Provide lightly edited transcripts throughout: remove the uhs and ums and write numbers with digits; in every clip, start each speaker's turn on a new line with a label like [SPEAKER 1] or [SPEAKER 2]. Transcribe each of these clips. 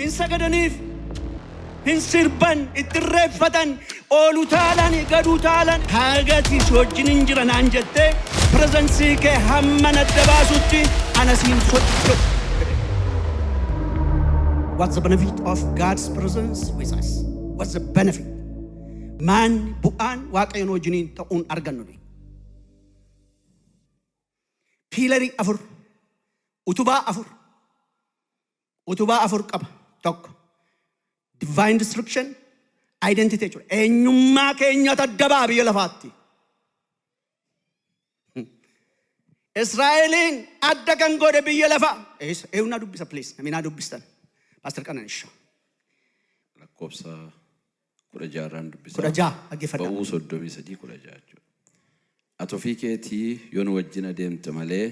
[SPEAKER 1] hin sagadaniif, hin sirban, itti irreeffatan, oolu taalan, gaduu taalan, hagati si wajjin hin jira naan jettee pirezeensii kee hamma nadda baasutti ana siin socho'u. What's the benefit of God's presence with us? What's the benefit? Man bu'aan Waaqayyoon wajjiniin ta'uun argannu. Piilarii afur, utubaa afur qaba. Tokko, divine description, identity jechuudha. Eenyummaa keenya taddabaa biyya lafaatti. Israa'eliin adda kan godhe biyya lafaa. Eewunaa dubbisa please, naminaa dubbistan. Pastor Qananisha.
[SPEAKER 2] Lakkoofsa 16 dubbisa.
[SPEAKER 1] 16 dhaggeeffadhaa.
[SPEAKER 2] Ba'uu 33 16 jechuudha. Ati ofii keetii yoo nu wajjin adeemte malee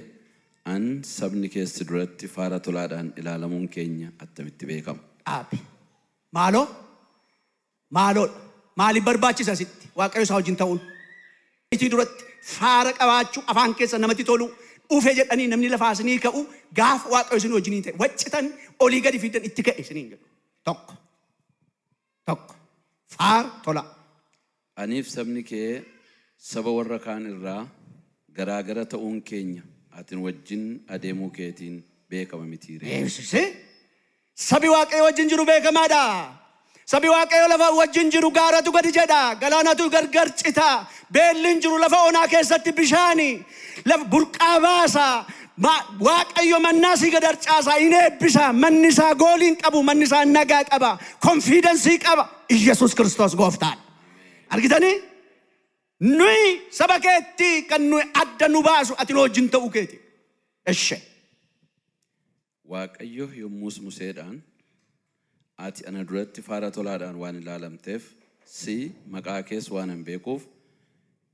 [SPEAKER 2] an sabni keessi duratti faara tolaadhaan ilaalamuun keenya attamitti beekama.
[SPEAKER 1] Aabi. Maaliif barbaachisa sitti Waaqayyo isaa wajjin ta'uun? Itti duratti faara qabaachuu afaan keessa namatti tolu dhufee jedhanii namni lafaa isinii ka'u gaafa Waaqayyo isin wajjin ta'e waccitan olii gadi fidan itti ka'e isiniin jedhu. Tokko. Faara tola.
[SPEAKER 2] Aniif sabni kee saba warra kaan irraa garaagara ta'uun keenya atin wajjin adeemuu keetiin beekama mitiire.
[SPEAKER 1] Sabi Waaqayyo wajjin jiru beekamaadha. Sabi Waaqayyo lafa wajjin jiru gaaratu gadi jedha. Galaanatu gargar cita. Beelliin jiru lafa onaa keessatti bishaani. Lafa burqaa baasa. Waaqayyo mannaa si gad harcaasa. Hin eebbisa. Manni isaa gooliin qabu. Manni isaa nagaa qaba. Konfiidensii qaba. Iyesuus Kiristoos gooftaan. Argitanii? Nuyi saba keetti kan nuyi adda nu baasu ati wajjin ta'uu keeti. Eshe.
[SPEAKER 2] Waaqayyo yommus Museedhaan ati ana duratti faara tolaadhaan waan ilaalamteef si maqaa kees waan hin beekuuf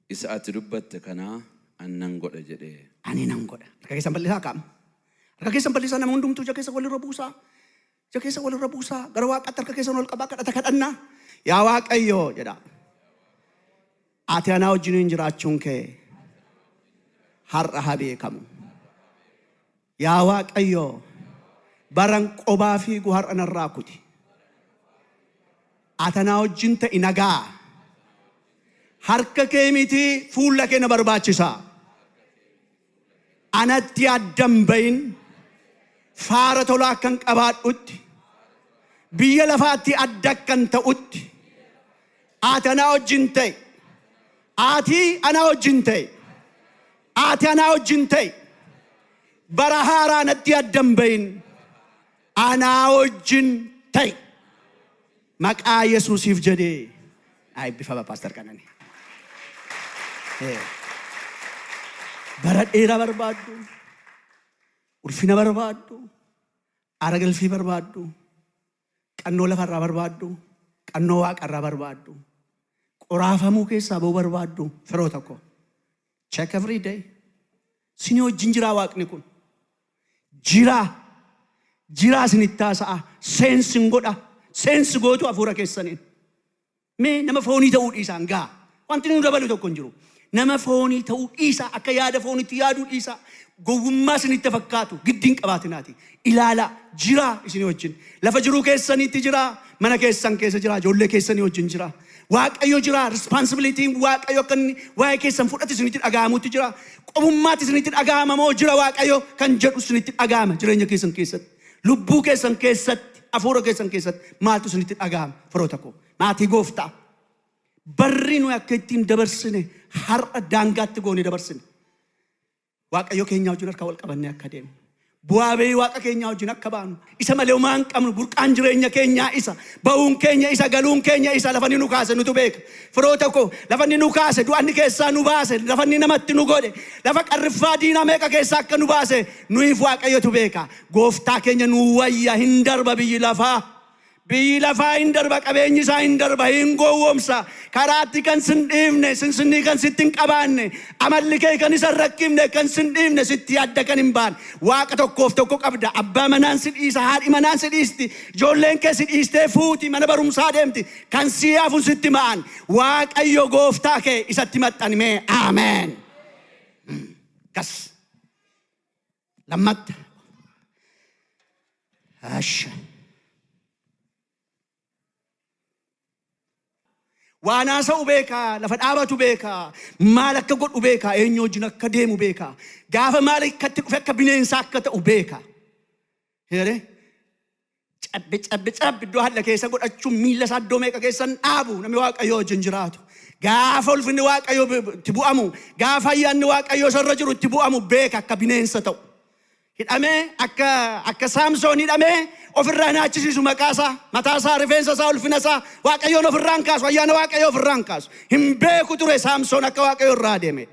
[SPEAKER 2] isa ati dubbatte kanaa annan godha jedhee.
[SPEAKER 1] Ani nan godha. Harka keessan bal'isaa qaama. Harka keessan bal'isaa nama hundumtuu ija keessa walirra buusaa. Ija keessa walirra buusaa. Gara Waaqaatti harka keessan ol qabaa kadhata kadhannaa. Yaa Waaqayyo jedha. Ati anaa wajjin jiraachuun kee har'a haa beekamu. Yaa Waaqayyo baran qobaa fiigu har'a narraa kuti. Ati anaa wajjin ta'i nagaa. Harka kee miti fuula kee na barbaachisa. Anatti addan bayin faara tolaa akkan qabaadhutti biyya lafaatti adda akkan ta'utti ati anaa wajjin ta'i. Ati anaa wajjin ta'i. Ati anaa wajjin ta'i. Bara haaraa natti addan bayin anaa wajjin ta'i. Maqaa Yesuusiif jedhee eebbifama Pastor Qananii. Bara dheeraa barbaaddu, ulfina barbaaddu, aara galfii barbaaddu, qannoo lafarraa barbaaddu, qannoo waaqarraa barbaaddu, qoraafamuu keessaa ba'uu barbaaddu firoo tokko. Check every day. Sini wajjin jiraa Waaqni kun. Jiraa isinitti haasa'a. Seensi godha. Seensi gootu hafuura keessaniin. Mee nama foonii ta'uu dhiisaan gaa. Wanti nu dabalu tokko hin jiru. Nama foonii ta'uu dhiisaa akka yaada fooniitti yaaduu dhiisaa. Gowwummaa isinitti fakkaatu giddiin qabaatinaati. Ilaalaa jiraa isinii wajjin. Lafa jiruu keessaniitti jiraa. Mana keessan keessa jiraa. Ijoollee keessanii wajjin jiraa. Waaqayyo jira. Responsibilitiin Waaqayyo kan waa'ee keessan fudhate isinitti dhaga'amutti jira. Qobummaatti isinitti dhaga'ama moo jira Waaqayyo kan jedhu isinitti dhaga'ama jireenya keessan keessatti. Lubbuu keessan keessatti, hafuura keessan keessatti maaltu isinitti dhaga'ama firoota koo. Maatii gooftaa. Barri nuyi akka ittiin dabarsine har'a daangaatti goone dabarsine. Waaqayyo keenya wajjin harka wal qabannee akka deemu. Bu'aa ba'ii Waaqa keenya wajjin akka baanu. Isa malee homaa hin qabnu. Burqaan jireenya keenyaa isa. Ba'uun keenya isa. Galuun keenya isa. Lafa inni nu kaase nutu beeka. Firoota koo lafa inni nu kaase du'anni keessaa nu baase. Lafa inni namatti nu godhe. Lafa qarriffaa diinaa meeqa keessaa akka nu baase nuyiif Waaqayyotu beeka. Gooftaa keenya nu wayya hin darba biyyi lafaa. Biyyi lafaa hin darba, qabeenyi isaa hin darba, hin gowwoomsa. Karaatti kan sin dhiifne, sinsinnii kan sitti hin qabaanne, amalli kee kan isa rakkifne, kan sin dhiifne, sitti adda kan hin baane. Waaqa tokkoof tokko qabda. Abbaa manaan si dhiisa, haadhi manaan si dhiisti. Ijoolleen kee si dhiistee fuuti, mana barumsaa deemti. Kan si haafu sitti ma'an. Waaqayyo gooftaa kee isatti maxxanime. Ameen. Kas. Lammatta. Asha. waan haasa'u beekaa, lafa dhaabatu beekaa, maal akka godhu beekaa, eenyu wajjin akka deemu beekaa, gaafa maal akkatti dhufe akka bineensaa akka ta'u beekaa. Heere cabbe iddoo haadha keessa godhachuun miilla isaa iddoo meeqa keessan dhaabu namni Waaqayyoo wajjin jiraatu. Gaafa ulfinni Waaqayyoo itti bu'amu, gaafa ayyaanni Waaqayyoo sarara jiru itti bu'amu beeka akka bineensa ta'u. Hidhamee akka Saamsoon hidhamee ofirraa naachisiisu maqaasaa, mataasaa, rifeensasaa, ulfinasaa Waaqayyoon ofirraan kaasu, ayyaana Waaqayyoo ofirraan kaasu. Hin beeku ture Saamsoon akka Waaqayyoo irraa deeme.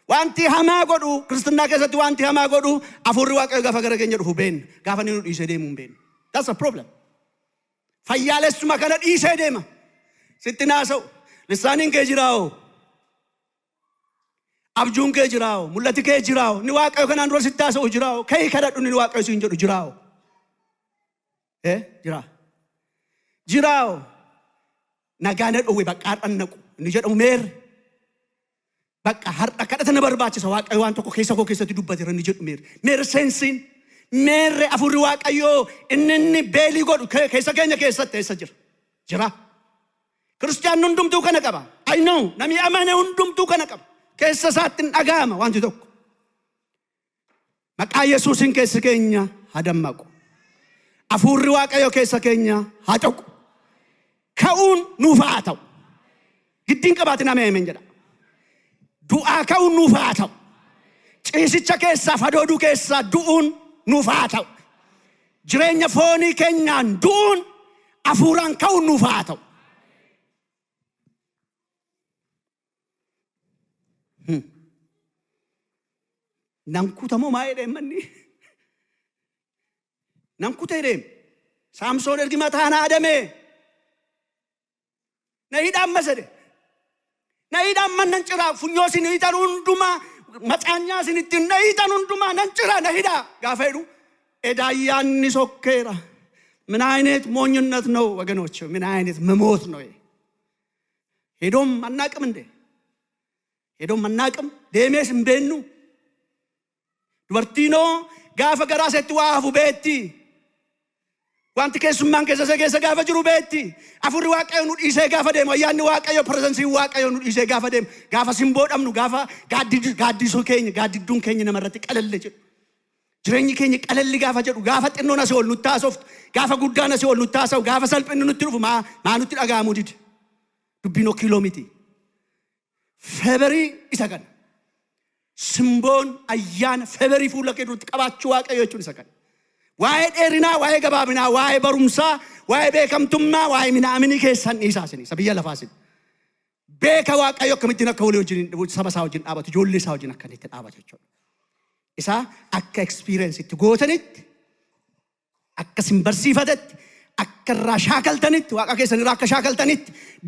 [SPEAKER 1] Wanti hamaa godhu, Kiristinnaa keessatti wanti hamaa godhu, hafuurri Waaqayyoo gaafa gara keenya dhufu beekna. Gaafa inni nu dhiisee deemu hin beeknu. That's a problem. Fayyaalessuma kana dhiisee deema. Sitti naasa'u. Lissaaniin kee jiraa'oo. Abjuun kee jiraa'oo. Mul'ati kee jiraa'oo. Ni Waaqayyo kanaan dura sitti haasa'u jiraa'oo. Ka'ii kadhadhu ni Waaqayyo siin jedhu jiraa'oo. Jiraa. Jiraa'oo. Nagaan dhowwe bakka har'an naqu. Inni jedhamu meerre. Bakka har'a kadhata na barbaachisa Waaqayyo waan tokko keessa koo keessatti dubbateera inni jedhu meerre. Meerre seensiin. Meerre hafuurri Waaqayyoo inni beelii godhu keessa keenya keessatti eessa jira? Jira. Kiristiyaan hundumtuu kana qaba. I know. Namni amane hundumtuu kana qaba. Keessa isaatti hin dhaga'ama wanti tokko. Maqaa Yesuusin keessa keenya haa dammaqu. Hafuurri Waaqayyoo keessa keenya haa ta'u. Ka'uun nuuf haa ta'u. Giddiin qabaatin ameen jedha. Du'aa ka'uun nuuf haa ta'u. Ciisicha keessaa fadooduu keessaa du'uun nuuf haa ta'u. Jireenya foonii keenyaan du'uun hafuuraan ka'uun nuuf haa ta'u. Nan kutamoo maa jedhee manni? Nan kutee deem. Saamsoon ergi mataan haadamee. Na hidhaan masade. Na hidhaan mannan ciraa funyoo sin hidhan hundumaa macaanyaa sin ittiin na hidhan hundumaa nan ciraa na hidhaa gaafa jedhu edaayyaanni sokkeera. ምን አይነት ሞኝነት ነው ወገኖች? ምን አይነት መሞት ነው? ሄዶም አናቅም እንዴ? ሄዶም አናቅም ደሜስ እንበኑ ዱበርቲኖ ጋፈ ገራሰት ዋፉ ቤቲ ዋንቲ ከሱማን ከዘዘገሰ ጋፈ ጅሩ ቤቲ አፉሪ ዋቀዩን ዲሴ ጋፈ ደሞ ያን ዋቀዩ ፕሬዘንስ ዋቀዩን ዲሴ ጋፈ ደም ጋፈ ሲምቦደምኑ ጋፈ ጋዲሱ ኬኝ ጋዲዱን ኬኝ ነመረጥ ቀለልጅ ጅረኝ ኬኝ ቀለል ጋፈ ጀዱ ጋፈ ጥኖና ሲወል ኑታሶፍት ጋፈ ጉዳና ሲወል ኑታሰው ጋፈ ሰልጵን ኑትሩፍ ማኑት ዳጋሙ ዲድ ዱቢኖ ኪሎሜትር ፌበሪ ይሰከን ስምቦን አያን ፌበሪ ፉለ ከዱት ቀባችሁ ዋቀዮቹን ይሰከን ዋይ ዴሪና ዋይ ገባብና ዋይ በሩምሳ ዋይ ቤከምቱማ ዋይ ምናምን ከሰን ኢሳስኒ ሰብየ ለፋስን ቤከ ዋቀዮ ከመዲና ከወሊዮጅን ሰበሳውጅን አባቱ ጆሊሳውጅን አከኔት አባታቸው ኢሳ አከ ኤክስፒሪየንስ ትጎተንት አከ ሲምበርሲፈተት አከራ ሻከልተንት ዋቃ ከሰን ራከ ሻከልተንት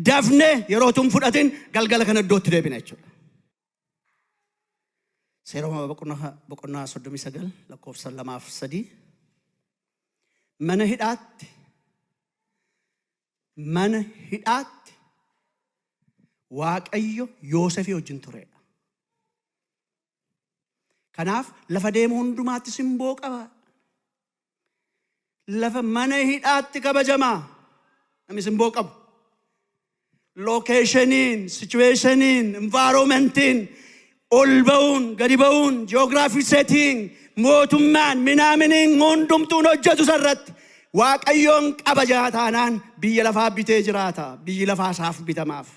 [SPEAKER 1] ዳፍነ የሮቱም ፉዳትን galgala kana ዶት ደብናቸው ሴሮማ በቆና ሶዶሚ ሰገል ለኮፍሰ ለማፍሰዲ መነ ሂዳት ዋቀዮ ዮሴፍ ወጅን ቱሬ ከናፍ ለፈደም ሁንዱማት ሲምቦ ቀባ ለፈ መነ ሂዳት ከበጀማ አሚ ሲምቦ ቀቡ ሎኬሽኒን ሲቹዌሽኒን ኢንቫይሮንመንቲን ኦልበውን ገዲበውን ጂኦግራፊ ሴቲንግ ሞቱማን ምናምንን ሁንዱምቱን ሆጀቱ ሰረት ዋቀዮን ቀበጃታናን ብየ ለፋ ቢቴ ጅራታ ብየ ለፋ ሳፍ ቢተማፍ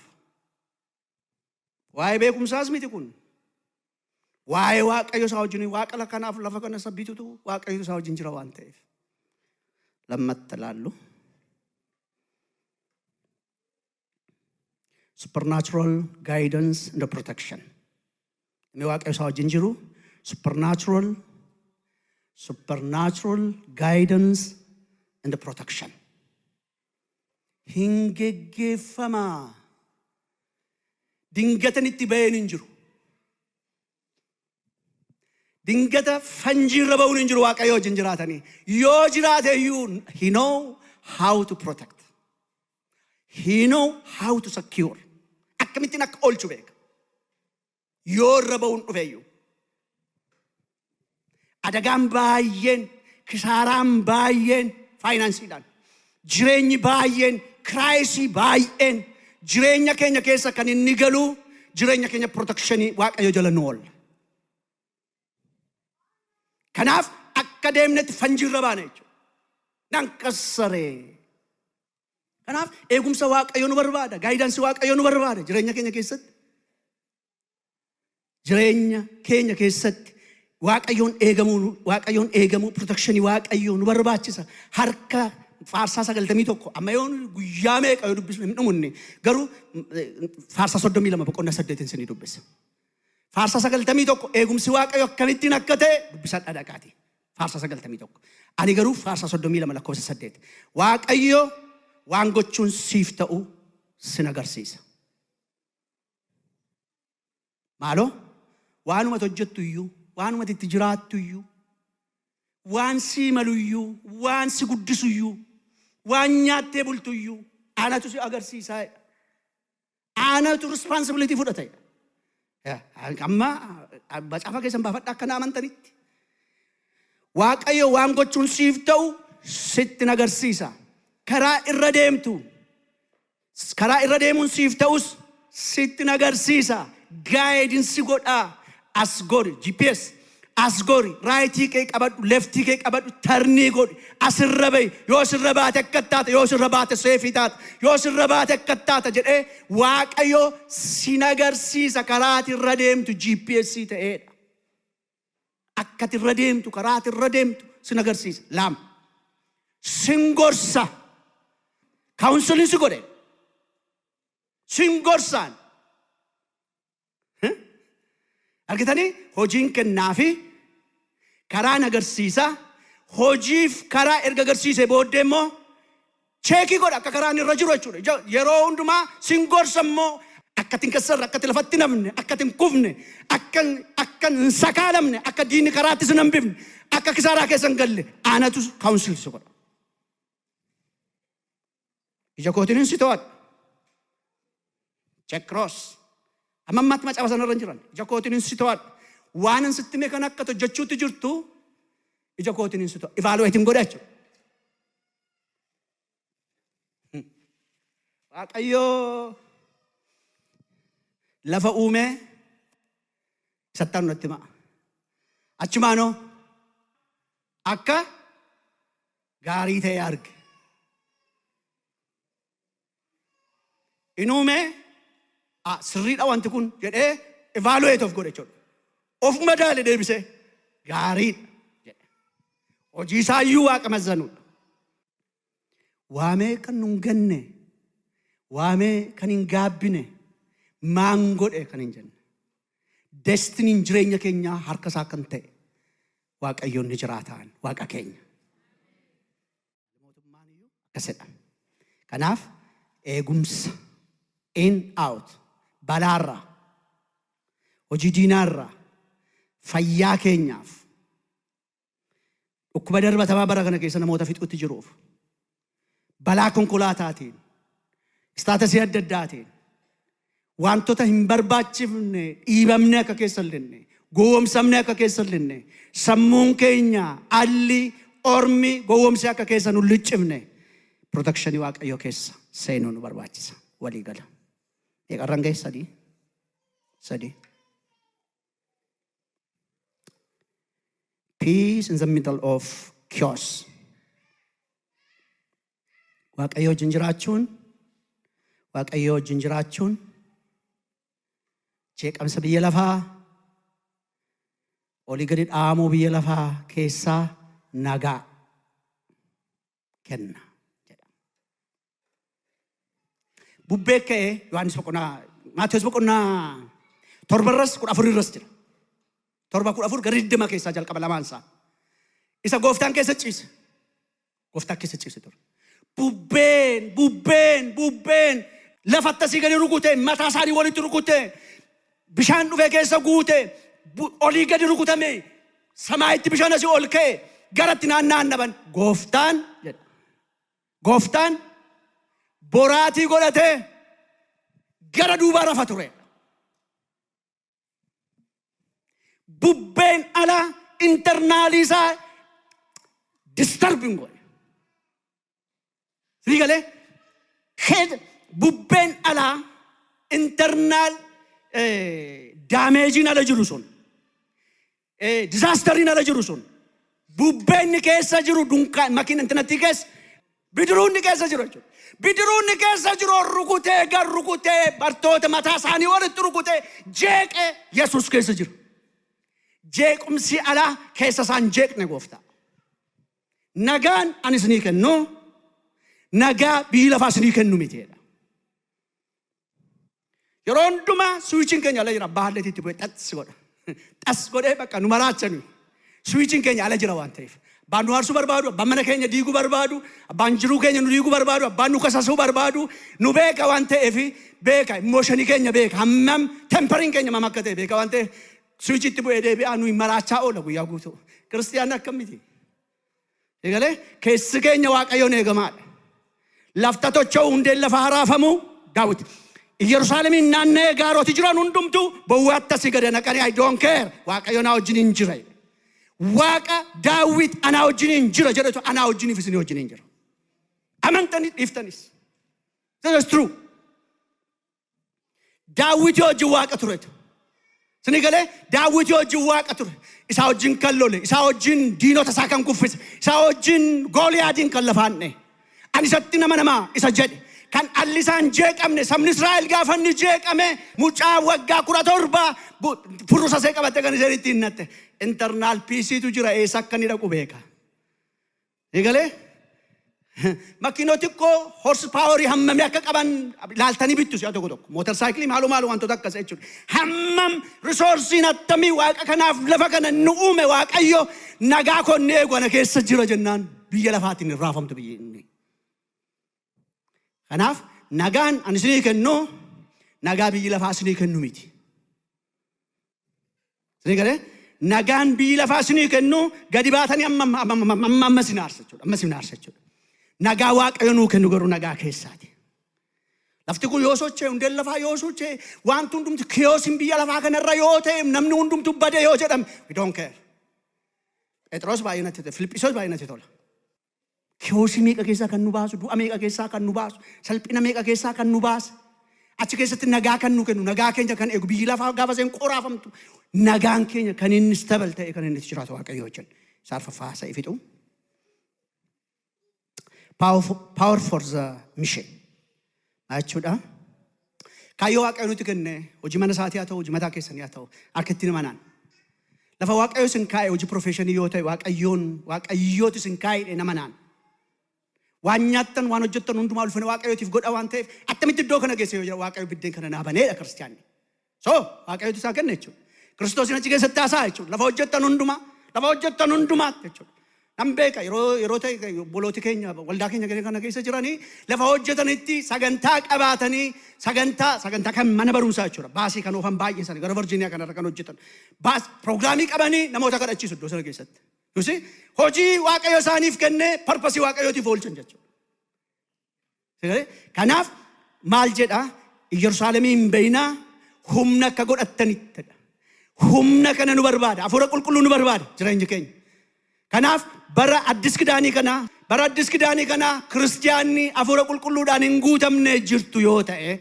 [SPEAKER 1] ዋይ ቤኩምሳስ ሚቲኩን ዋይ ዋቀዮ ሳውጅኒ ዋቀለ ከናፍ ለፈከነ ሰቢቱቱ ዋቀዮ ሳውጅን ጅራው አንተ ለመተላሉ supernatural guidance and protection me ዋቀዮ ሳውጅን ጅሩ supernatural guidance and protection hingegefama dingatan ittibayen injiru dingata fanjirabaun injiru waaqayyo jinjiratani yo jirate you he know how to protect he know how to secure akamitin ak olchu bek yo rabaun ufeyu አደጋም ባየን ክሳራም ባየን ፋይናንስ ይላል ጅሬኝ ባየን ክራይሲ ባየን jireenya keenya keessa kan inni galu jireenya keenya protekshinii Waaqayyo jala nu oolla. Kanaaf akka deemnetti fanjirra baana jechuudha. Nan qassaree. Kanaaf eegumsa Waaqayyo nu barbaada. Gaayidansii Waaqayyo nu barbaada jireenya keenya keessatti. Jireenya keenya keessatti Waaqayyoon eegamuu protekshinii Waaqayyo nu barbaachisa. Harka faarsaa 91 amma yoon guyyaa meeqa yoo dubbisnu hin dhumunne garuu faarsaa 32 boqonnaa 8 isinii dubbisa. Faarsaa 91 eegumsi Waaqayyo akkamittiin akka ta'e dubbisaa dhaqaati. Faarsaa 91. Ani garuu faarsaa 32 lakkoofsa 8. Waaqayyo waan gochuun siif ta'u sin agarsiisa. Maaloo waanuma hojjettu iyyuu, waanuma itti jiraattu iyyuu, waan si malu iyyuu, waan si guddisu iyyuu, waan nyaattee bultu iyyuu anatu si agarsiisa. Anatu responsibility fudhata. Amma macaafa keessan baafadha akka amantanitti. Waaqayyo waan gochuun siif ta'u sitti agarsiisa. Karaa irra deemuun siif ta'us sitti agarsiisa. Guidance godhaa. As godhi GPS as godhi raayitii kee qabadhu leftii kee qabadhu tarnii godhi asirra bahi yoo sirra baate akka taata yoo sirra baate seefii taata yoo sirra baate akka taata jedhee Waaqayyo sin agarsiisa. karaati irra deemtu GPS ta'eedha. Akkati irra deemtu karaati irra deemtu sin agarsiisa. Lama sin gorsa. Counseling si godhe sin gorsaan. Argitanii hojiin kennaa fi karaa agarsiisa. Hojiif karaa erga agarsiisee booddee immoo cheekii godha akka karaan irra jiru jechuudha. Yeroo hundumaa sin gorsa immoo akkati hin kassarre, akkati lafatti namne, akkati hin kufne, akka hin sakaalamne, akka diinni karaatti sin hambifne, akka kisaaraa keessa hin galle anatu kaawunsil si godha. Ija kootiin si to'adha. Check cross. Amma ammaatti macaafa sanarra hin jiran. Ija kootiin si to'adha. Waan sitti mee kan akka hojjechuutti jirtu ija kootiin si to'adha. Evaluate godha jechuudha. Waaqayyo lafa uume sattaan nutti himaa. Achumaanoo akka gaarii ta'e arge. Inuume sirriidha wanti kun jedhee evaluate of godhe jechuudha. Of madaale deebisee gaariidha jedhe. Hojii isaa iyyuu Waaqa mazzanuudha. Waamee kan nun ganne, waamee kan hin gaabbine, maan godhe kan hin jenne. Destiniin jireenya keenyaa harka isaa kan ta'e Waaqayyoon ni jiraataan Waaqa keenya. Mootummaan iyyuu akkasidha. Kanaaf eegumsa in out balaarraa hojii diinaarraa fayyaa keenyaaf dhukkuba darbatamaa bara kana keessa namoota fixuutti jiruuf balaa konkolaataatiin istaatasii adda addaatiin wantoota hin barbaachifne dhiibamne akka keessa illinne gowwoomsamne akka keessa illinne sammuun keenya alli ormi gowwoomsee akka keessa nu liccifne protekshinii Waaqayyoo keessa seenuu nu barbaachisa. Walii gala. Eegarran ga'e sadii. Peace in the middle of chaos. Waaqayyo wajjin jiraachuun jeeqamsa biyya lafaa olii gadi dhaamuu biyya lafaa keessaa nagaa kenna. Bubbee ka'ee Yohaannis boqonnaa Maatiyos boqonnaa 7:14 irras jira. 7:14 gara 20 keessaa jalqaba lamaansaa. Isa gooftaan keessa ciise. Gooftaan keessa ciise ture. Bubbeen lafatti asii gadi rukute, mataa isaanii walitti rukute, bishaan dhufee keessa guute, olii gadi rukutame, samaayitti bishaan asii ol ka'e, garatti naannaban. Gooftaan jedha. Gooftaan boraatii godhatee gara duubaa rafa ture. Bubbeen ala internaalii isaa disturbing godhe. Sii galee bubbeen alaa internal damage ala jiru sun, disaster ala jiru sun, bubbeen keessa jiru dunkaan makiina intanatti keessa bidiruun keessa jiru jechuudha. Bidiruun keessa jiru rukutee gar rukutee bartoota mataa isaanii walitti rukutee jeeqee Yesuus keessa jiru. Jeequmsi alaa keessa isaan jeeqne gooftaa. Nagaan ani isinii kennu nagaa biyyi lafaa isinii kennu miteedha. Yeroo hundumaa suwichiin keenya ala jira. Abbaa halleetitti bu'ee xas godha. Xas godhee bakka nu maraachanu. Suwichiin keenya ala jira waan ta'eef. Abbaan nu haarsuu barbaadu, abbaan mana keenya diiguu barbaadu, abbaan jiruu keenya nu diiguu barbaadu, abbaan nu kasasuu barbaadu, nu beeka waan ta'eef beeka. Imooshanii keenya beeka. Hammam temperiin keenya mam akka ta'e beeka waan ta'eef suwichitti bu'ee deebi'aa nuyi maraachaa oola guyyaa guutuu. Kiristiyaanni akkamiti? Egalee keessi keenya Waaqayyoon eegamaadha. Lafta tocha'u hundeen lafa haraafamu Daawit. Yerusaalemiin naanna'ee gaaroti jiran hundumtu bowwaatti asii gad naqanii I don't care. Waaqayyoon naa wajjin hin jira. Waaqa Daawit anaa wajjin hin jira jedhetu anaa wajjiniif isinii wajjin hin jira. Amantanii dhiiftanis. That is true. Daawit wajjin Waaqa turetu. Isinii galee Daawit wajjin Waaqa ture. Isaa wajjin kan lole, isaa wajjin diinota isaa kan kuffise, isaa wajjin Gooliyaadiin kan lafaanne. Ani isatti nama isa jedhe. Kan alli isaan jeeqamne sabni Israa'el gaafa inni jeeqame mucaa waggaa 17 furuusa see qabatte kan isheen ittiin natte. Internal peace-tu jira eessa akka inni dhaqu beeka. Egalee makiinoti koo horse power hammamii akka qaban laaltanii bittu si'a tokko tokko. Mootorsaayikilii maaloo wantoota akkas jechuudha. Hammam risoorsiin attamii Waaqa kanaaf lafa kana nu uume Waaqayyo nagaa konnee eegwana keessa jira jennaan biyya lafaatiin hin raafamtu biyyi inni. Kanaaf nagaan ani isinii kennu nagaa biyyi lafaa isinii kennu miti. Isinii galee nagaan biyyi lafaa isinii kennu gadi baatanii amma isin aarsa jechuudha. Amma isin aarsa jechuudha. Nagaa Waaqayyo nuu kennu garuu nagaa keessaati. Lafti kun yoo sochee hundeen lafaa yoo sochee wanti hundumti kiyoosin biyya lafaa kanarra yoo ta'e namni hundumtu bade yoo jedhame we don't care. Phexros baay'ee natti tola. Filiphisiyoos baay'ee natti tola. Kiyoosi meeqa keessaa kan nu baasu, du'a meeqa keessaa kan nu baasu, salphina meeqa keessaa kan nu baasu. Achi keessatti nagaa kan nu kennu, nagaa keenya kan eegu biyyi lafaa gaafa isheen qoraafamtu. Nagaan keenya kan inni stabal ta'e kan inni jiraatu Waaqayyo wajjin. Isaan faffaasaa ifitu. Power for the mission. Jechuudha. Kaayyoo Waaqayyo nuti kenne hojii mana isaatii haa ta'u, hojii mataa keessanii haa ta'u, harkatti namanaan. Lafa Waaqayyo isin kaa'e hojii professionii yoo ta'e Waaqayyootu isin kaa'e namanaan. Waan nyaattan waan hojjettan hundumaa ulfina Waaqayyootiif godha waan ta'eef attamitti iddoo kana geesse yoo jira Waaqayyo biddeen kana naa baneedha kiristiyaanni. So Waaqayyootu isaa kenna jechuudha. Kiristoosiin achi keessatti haasaa jechuudha. Lafa hojjettan hundumaa jechuudha. Nam beeka yeroo ta'e bolooti keenya waldaa keenya kana keessa jiranii lafa hojjetanitti sagantaa qabaatanii sagantaa kan mana barumsaa jechuudha. Baasii kan oofan baay'ee sana gara Virgiiniyaa kanarra kan hojjetan. Pirogiraamii qabanii namoota kadhachiisu iddoo sana keessatti. Yusi hojii Waaqayyo isaaniif kennee parpasii Waaqayyootiif oolchan jechuudha. Kanaaf maal jedha Yerusaalemiin beeyinaa humna akka godhattanittidha. Humna kana nu barbaada. Hafuura qulqulluu nu barbaada jireenya keenya. Kanaaf bara addis kidaanii kana kiristiyaanni hafuura qulqulluudhaan hin guutamne jirtu yoo ta'e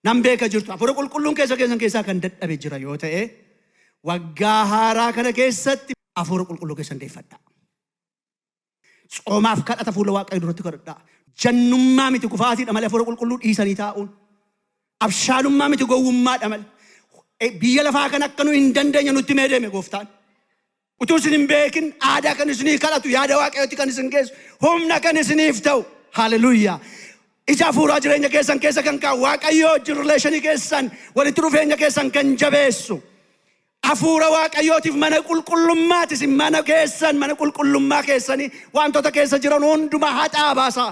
[SPEAKER 1] nam beeka jirtu hafuura qulqulluun keessaa kan dadhabe jira yoo ta'e waggaa haaraa kana keessatti hafuura qulqulluu keessan deeffadhaa. Tsoomaaf kadhata fuula Waaqayyo duratti kadhadhaa. Jannummaa miti kufaatiidha malee hafuura qulqulluu dhiisanii taa'uun. Abshaalummaa miti gowwummaadha malee. Biyya lafaa kan akka nu hin dandeenye nutti mee deeme gooftaan. Utuu isin hin beekin aadaa kan isinii kadhatu yaada Waaqayyootti kan isin geessu humna kan isiniif ta'u. Haaleluyyaa. Ija hafuuraa jireenya keessan keessa kan kaa'u Waaqayyoo wajjin rileeshinii keessan walitti dhufeenya keessan kan jabeessu. Hafuura Waaqayyootiif mana qulqullummaati mana qulqullummaa keessanii wantoota keessa jiran hundumaa haxaa baasaa.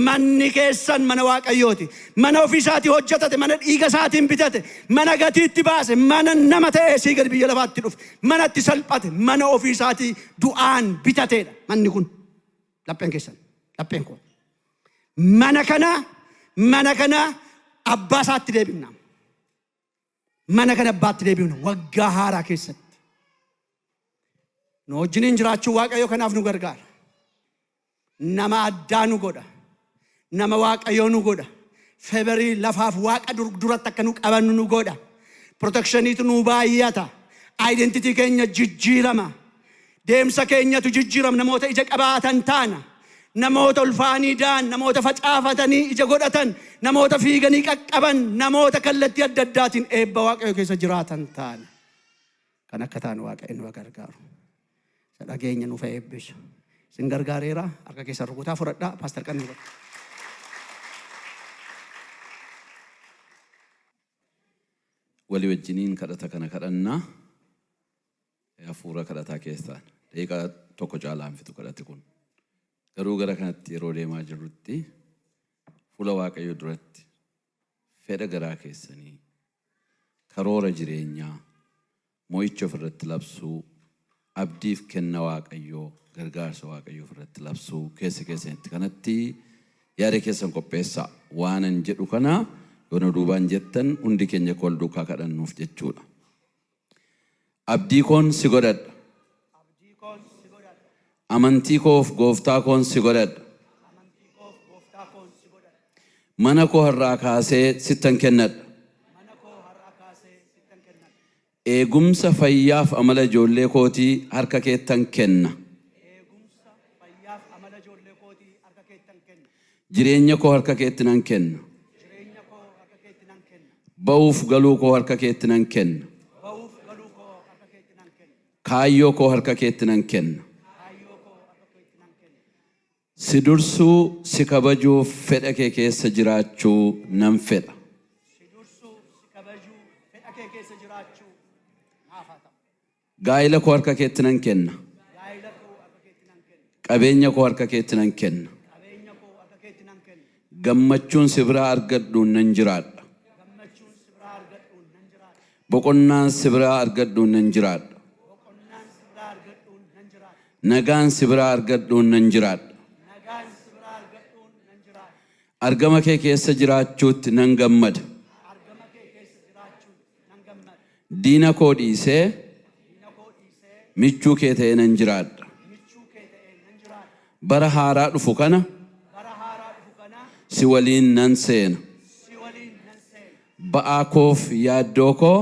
[SPEAKER 1] Manni keessan mana Waaqayyooti. Mana ofiisaatii hojjetate, mana dhiiga isaatiin bitate, mana gatiitti baase, mana nama ta'ee sii gadi biyya lafaatti dhufe, mana itti salphate, mana ofiisaatii du'aan bitateedha. Manni kun lapheen keessan, lapheen koo. Mana kana abbaa isaatti deebifna. Mana kana abbaatti deebifna waggaa haaraa keessatti. Nu wajjiniin jiraachuu Waaqayyo kanaaf nu gargaara. Nama addaa nu godha. Nama Waaqayyoo nu godha. feberii lafaaf waaqa duratti akka nu qabannu nu godha. Protectioniitu nu baay'ata. Identity keenya jijjiirama. Deemsa keenyatu jijjiirama. Namoota ija qabaatan taana. Namoota ulfaanii daan, namoota facaafatanii ija godhatan, namoota fiiganii qaqqaban, namoota kallattii adda addaatiin eebba Waaqayyoo keessa jiraatan taana. Kan akka taanu Waaqayyo nu gargaaru. Isa dhageenya nuuf eebbisu. Isin gargaareera harka keessa rukutaa fudhadhaa Paaster Qannuu.
[SPEAKER 2] Walii wajjiniin kadhata kana kadhannaa hafuura kadhataa keessaan daqiiqaa tokko caalaan fitu kadhate kun. Garuu gara kanatti yeroo deemaa jirrutti fuula Waaqayyoo duratti fedha garaa keessanii karoora jireenyaa mo'icha ofirratti labsuu abdiif kenna Waaqayyoo gargaarsa Waaqayyoo ofirratti labsuu keessa keessanitti kanatti yaada keessan qopheessaa waanan jedhu kana yoona duubaan jettan hundi keenya kol duukaa kadhannuuf jechuudha. Abdii koon si godhadha. Amantii koof gooftaa koon si godhadha. Mana koo har'aa kaasee sittan kennadha. Eegumsa fayyaaf amala ijoollee kootii harka keettan kenna. Jireenya koo harka keetti nan kenna. Ba'uuf galuu koo harka keetti nan kenna. Kaayyoo koo harka keetti nan kenna. Si dursuu si kabajuuf fedha kee keessa jiraachuu nan fedha. Gaa'ila koo harka keetti nan kenna. Qabeenya koo harka keetti nan kenna. Gammachuun si biraa argadhuun nan jiraadha. Boqonnaan si biraa argadhuun nan jiraadha. Nagaan si biraa argadhuun nan jiraadha. Argama kee keessa jiraachuutti nan gammada. Diina koo dhiisee michuu kee ta'ee nan jiraadha. Bara haaraa dhufu kana si waliin nan seena. Ba'aa koof yaaddoo koo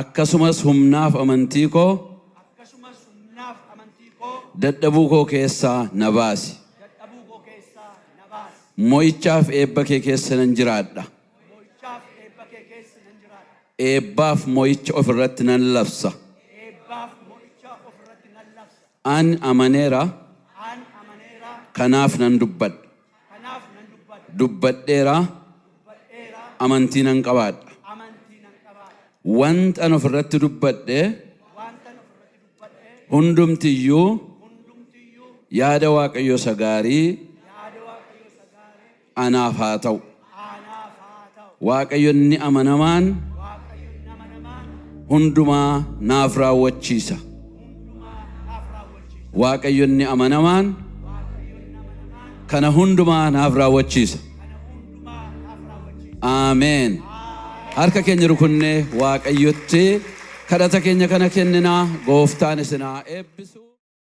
[SPEAKER 2] akkasumas humnaaf amantii koo dadhabuu koo keessaa na baasi. Mo'ichaaf eebba kee keessa nan jiraadha. Eebbaaf mo'icha ofirratti nan labsa. An amaneera. Kanaaf nan dubbadha. Dubbadheera. Amantii nan qabaadha. Wanta an ofirratti dubbadhe hundumtiyyuu yaada Waaqayyoo isa gaarii anaaf haa ta'u. Waaqayyoon ni amanamaan hundumaa naaf raawwachiisa. Waaqayyoon ni amanamaan kana hundumaa naaf raawwachiisa. Ameen. Harka keenya rukunnee Waaqayyotti kadhata keenya kana kenninaa. Gooftaan isin haa eebbisu.